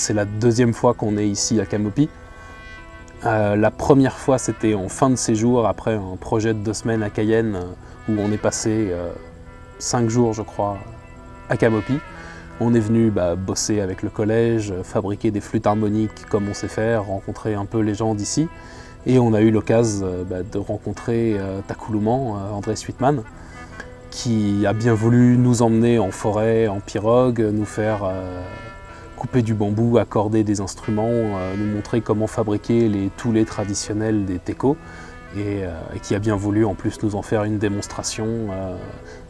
c'est la deuxième fois qu'on est ici à Camopi. La première fois, c'était en fin de séjour, après un projet de 2 semaines à Cayenne, où on est passé 5 jours, je crois, à Camopi. On est venu bosser avec le collège, fabriquer des flûtes harmoniques comme on sait faire, rencontrer un peu les gens d'ici. Et on a eu l'occasion de rencontrer Takuluman, André Sweetman, qui a bien voulu nous emmener en forêt, en pirogue, nous faire couper du bambou, accorder des instruments, nous montrer comment fabriquer les toulets traditionnels des Teko, et qui a bien voulu en plus nous en faire une démonstration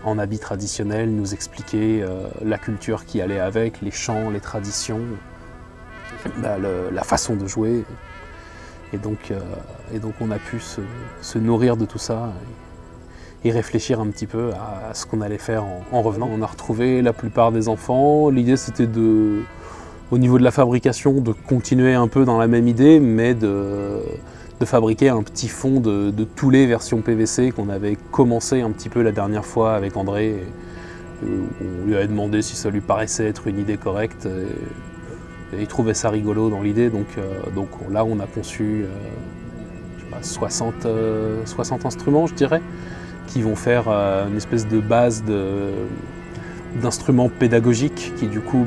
en habits traditionnels, nous expliquer la culture qui allait avec, les chants, les traditions, la façon de jouer. Et donc on a pu se nourrir de tout ça et réfléchir un petit peu à ce qu'on allait faire en revenant. On a retrouvé la plupart des enfants. L'idée c'était au niveau de la fabrication, de continuer un peu dans la même idée, mais de fabriquer un petit fond de toulets version PVC qu'on avait commencé un petit peu la dernière fois avec André. On lui avait demandé si ça lui paraissait être une idée correcte. Et il trouvait ça rigolo dans l'idée, donc là on a conçu 60 instruments, je dirais, qui vont faire une espèce de base d'instruments pédagogiques qui du coup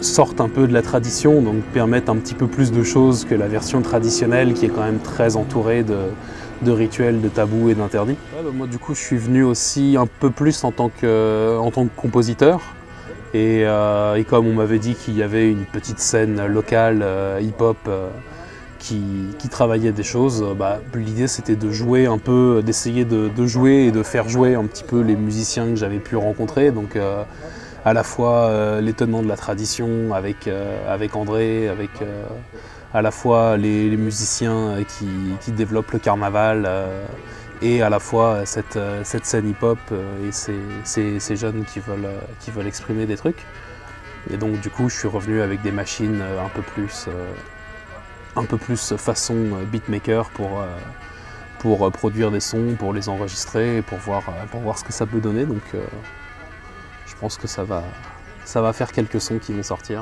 sortent un peu de la tradition, donc permettent un petit peu plus de choses que la version traditionnelle qui est quand même très entourée de rituels, de tabous et d'interdits. Moi du coup je suis venu aussi un peu plus en tant que compositeur. Et comme on m'avait dit qu'il y avait une petite scène locale hip-hop qui travaillait des choses, l'idée c'était de jouer un peu, d'essayer de jouer et de faire jouer un petit peu les musiciens que j'avais pu rencontrer. Donc à la fois les tenants de la tradition avec André, avec à la fois les musiciens qui développent le carnaval, et à la fois cette scène hip-hop et ces jeunes qui veulent exprimer des trucs. Et donc du coup je suis revenu avec des machines un peu plus façon beatmaker pour produire des sons, pour les enregistrer et pour voir ce que ça peut donner. Donc je pense que ça va faire quelques sons qui vont sortir.